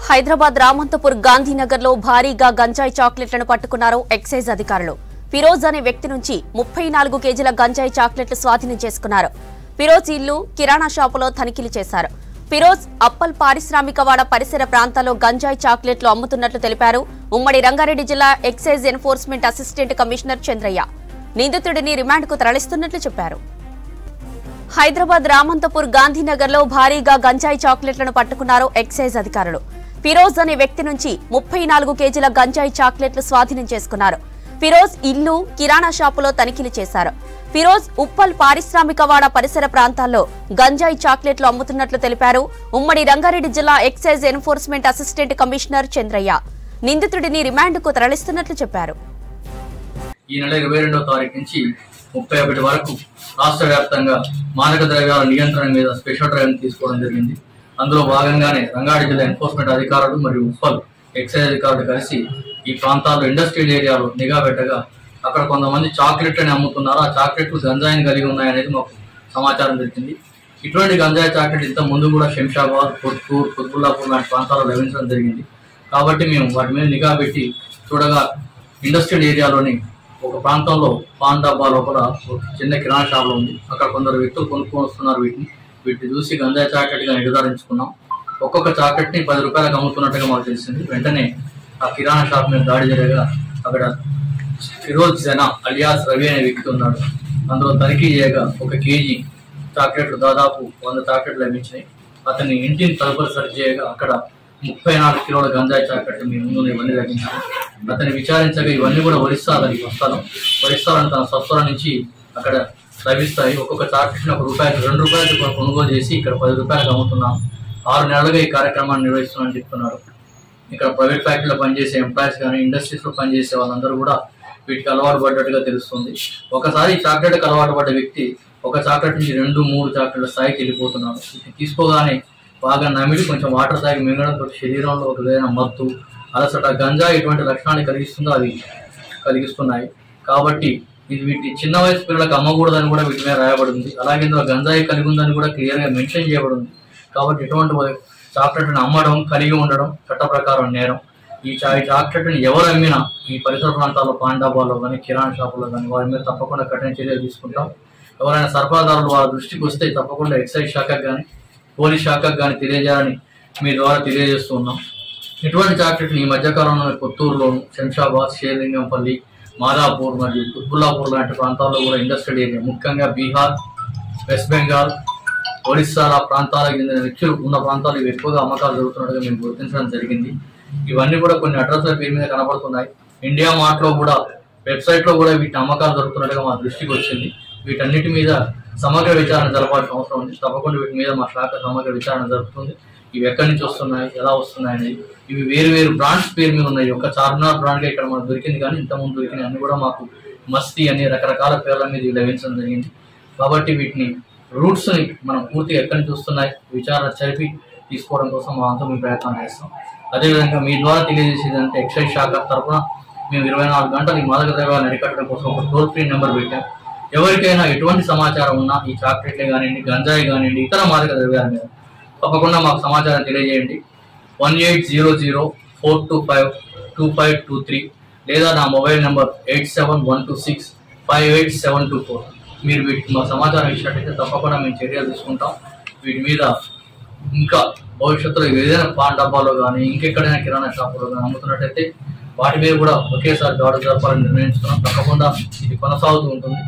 హైదరాబాద్ రామంతపూర్ గాంధీనగర్ లో భారీగా గంజాయి చాక్లెట్లను పట్టుకున్నారు ఎక్సైజ్ అధికారులు. ఫిరోజ్ అనే వ్యక్తి నుంచి 34 కేజీల గంజాయి చాక్లెట్లు స్వాధీనం చేసుకున్నారు. ఫిరోజ్ ఇల్లు, కిరాణా షాపులో తనిఖీలు చేశారు. ఫిరోజ్ అప్పల్ పారిశ్రామికవాడ పరిసర ప్రాంతాల్లో గంజాయి చాక్లెట్లు అమ్ముతున్నట్లు తెలిపారు. ఉమ్మడి రంగారెడ్డి జిల్లా excise enforcement assistant commissioner Chandraiah నిందితుడిని రిమాండ్కు తరలిస్తున్నట్లు చెప్పారు. హైదరాబాద్ రామంతపూర్ గాంధీనగర్ లో భారీగా గంజాయి చాక్లెట్లను పట్టుకున్నారు ఎక్సైజ్ అధికారులు. ఫిరోజ్ అనే వ్యక్తి నుంచి 34 కేజీల గంజాయి చాక్లెట్లు స్వాధీనం చేసుకున్నారు. ఫిరోజ్ ఇల్లు, కిరాణా షాపులో తనిఖీలు చేశారు. ఫిరోజ్ ఉప్పల్ పారిశ్రామికవాడ పరిసర ప్రాంతాల్లో గంజాయి చాక్లెట్లు అమ్ముతున్నట్లు తెలిపారు. ఉమ్మడి రంగారెడ్డి జిల్లా excise enforcement assistant commissioner Chandraiah నిందితుడిని రిమాండ్కు తరలిస్తున్నట్లు చెప్పారు. ఈ నెల 22వ తారీఖు నుంచి 31 వరకు రాష్ట్ర వ్యాప్తంగా మాదక ద్రవ్యాల నియంత్రణ మీద స్పెషల్ డ్రైవ్ తీసుకోవడం జరిగింది. అందులో భాగంగానే రంగారెడ్డి జిల్లా ఎన్ఫోర్స్మెంట్ అధికారులు మరియు ఉప్పల్ ఎక్సైజ్ అధికారులు కలిసి ఈ ప్రాంతాల్లో ఇండస్ట్రియల్ ఏరియాలో నిఘా పెట్టగా అక్కడ కొంతమంది చాక్లెట్లని అమ్ముతున్నారు. ఆ చాక్లెట్లు గంజాయిని కలిగి ఉన్నాయనేది మాకు సమాచారం దొరికింది. ఇటువంటి గంజాయి చాక్లెట్ ఇంత ముందు కూడా శంషాబాద్, కొత్తూరు, కుత్బుల్లాపూర్ లాంటి ప్రాంతాల్లో లభించడం జరిగింది. కాబట్టి మేము వాటి మీద నిఘా పెట్టి చూడగా ఇండస్ట్రియల్ ఏరియాలోని ఒక ప్రాంతంలో పాన్ డబ్బా లోపల చిన్న కిరాణా షాప్లో ఉంది. అక్కడ కొందరు వ్యక్తులు కొనుక్కొని వస్తున్నారు. వీటిని చూసి గంజాయి చాక్లెట్గా నిర్ధారించుకున్నాం. ఒక్కొక్క చాక్లెట్ని 10 రూపాయలకు అమ్ముతున్నట్టుగా మాకు తెలిసింది. వెంటనే ఆ కిరాణా షాప్ మీద దాడి జరగగా అక్కడ ఫిరోజ్ జనా అలియాస్ రవి అనే వ్యక్తి ఉన్నాడు. అందులో తనిఖీ చేయగా 1 కేజీ చాక్లెట్లు, దాదాపు 100 చాక్లెట్లు లభించినాయి. అతని ఇంటిని తలుపులు సెర్చ్ చేయగా అక్కడ 34 కిలోల గంజాయి చాక్లెట్లు మీ ముందు ఇవన్నీ లభించాయి. అతన్ని విచారించగా ఇవన్నీ కూడా ఒరిస్సా అతనికి వస్తాను. ఒరిస్సాలను తన స్వస్థలం నుంచి అక్కడ లభిస్తాయి. ఒక్కొక్క చాక్లెట్ని ₹1, ₹2 కొనుగోలు చేసి ఇక్కడ 10 రూపాయలకు అమ్ముతున్నాం. 6 నెలలుగా ఈ కార్యక్రమాన్ని నిర్వహిస్తున్నామని చెప్తున్నారు. ఇక్కడ ప్రైవేట్ ఫ్యాక్టరీలో పనిచేసే ఎంప్లాయీస్ కానీ, ఇండస్ట్రీస్లో పనిచేసే వాళ్ళందరూ కూడా వీటికి అలవాటు పడ్డట్టుగా తెలుస్తుంది. ఒకసారి ఈ చాక్లెట్కి అలవాటు పడ్డ వ్యక్తి ఒక చాక్లెట్ నుంచి 2-3 చాక్లెట్ల స్థాయికి వెళ్ళిపోతున్నాడు. తీసుకోగానే బాగా నమిడి కొంచెం వాటర్ తాగి మింగడంతో శరీరంలో ఒక విధమైన మత్తు, అలసట, గంజా ఎటువంటి లక్షణాన్ని కలిగిస్తుందో అవి కలిగిస్తున్నాయి. కాబట్టి వీటి చిన్న వయసు పిల్లలకు అమ్మకూడదని కూడా వీటి మీద రాయబడింది. అలాగే ఇందులో గంజాయి కలిగి ఉందని కూడా క్లియర్గా మెన్షన్ చేయబడింది. కాబట్టి ఇటువంటి చాక్లెట్ని అమ్మడం, కలిగి ఉండడం చట్ట ప్రకారం నేరం. ఈ చాక్లెట్ని ఎవరు అమ్మినా ఈ పరిసర ప్రాంతాల్లో పాన్ డబ్బాలో కానీ, కిరాణా షాపుల్లో కానీ వారి మీద తప్పకుండా కఠిన చర్యలు తీసుకుంటాం. ఎవరైనా సరఫరాదారులు వాళ్ళ దృష్టికి వస్తే తప్పకుండా ఎక్సైజ్ శాఖకు కానీ, పోలీస్ శాఖకు కానీ తెలియజేయాలని మీ ద్వారా తెలియజేస్తూ ఉన్నాం. ఇటువంటి చాక్లెట్లు ఈ మధ్యకాలంలో కొత్తూరులోను, శంషాబాద్, షేర్లింగంపల్లి, మాదాపూర్ మరియు కుత్బుల్లాపూర్ లాంటి ప్రాంతాల్లో కూడా ఇండస్ట్రియల్ ఏరియా, ముఖ్యంగా బీహార్, వెస్ట్ బెంగాల్, ఒరిస్సా ప్రాంతాలకు చెందిన వ్యక్తులు ఉన్న ప్రాంతాలు ఇవి ఎక్కువగా అమ్మకాలు జరుగుతున్నట్టుగా మేము గుర్తించడం జరిగింది. ఇవన్నీ కూడా కొన్ని అడ్రస్ల పేరు మీద కనబడుతున్నాయి. ఇండియా మార్ట్లో కూడా, వెబ్సైట్లో కూడా వీటి అమ్మకాలు జరుగుతున్నట్టుగా మా దృష్టికి వచ్చింది. వీటన్నిటి మీద సమగ్ర విచారణ జరపాల్సిన అవసరం ఉంది. తప్పకుండా వీటి మీద మా శాఖ సమగ్ర విచారణ జరుగుతుంది. ఇవి ఎక్కడి నుంచి వస్తున్నాయి, ఎలా వస్తున్నాయి అనేది. ఇవి వేరు బ్రాండ్స్ పేరు మీద ఉన్నాయి. ఒక చార్మినార్ బ్రాండ్గా ఇక్కడ మనకు దొరికింది, కానీ ఇంతకుముందు దొరికినాయి అన్ని కూడా మాకు మస్తీ అని రకరకాల పేర్ల మీద ఇవి లభించడం జరిగింది. కాబట్టి వీటిని రూట్స్ని మనం పూర్తిగా ఎక్కడి నుంచి వస్తున్నాయి విచారణ జరిపి తీసుకోవడం కోసం మా అంతా మేము ప్రయత్నం చేస్తాం. అదేవిధంగా మీ ద్వారా తెలియజేసేదంటే ఎక్సైజ్ శాఖ తరఫున మేము 24 గంటలు ఈ మాదక ద్రవ్యాలను అరికట్టడం కోసం ఒక టోల్ ఫ్రీ నెంబర్ పెట్టాం. ఎవరికైనా ఎటువంటి సమాచారం ఉన్నా ఈ చాక్లెట్లే కానివ్వండి, గంజాయి కానివ్వండి, ఇతర మాదక ద్రవ్యాల మీద తప్పకుండా మాకు సమాచారం తెలియజేయండి. 1800-425-2523 లేదా నా మొబైల్ నెంబర్ 8712658724. మీరు వీటికి మా సమాచారం ఇచ్చినట్టయితే తప్పకుండా మేము చర్యలు తీసుకుంటాం. వీటి మీద ఇంకా భవిష్యత్తులో ఏదైనా పాన్ డబ్బాలో కానీ, ఇంకెక్కడైనా కిరాణా షాపులో కానీ అమ్ముతున్నట్టయితే వాటి మీద కూడా ఒకేసారి దాడులు జరపాలని నిర్ణయించుకున్నాం. తప్పకుండా ఇది కొనసాగుతూ ఉంటుంది.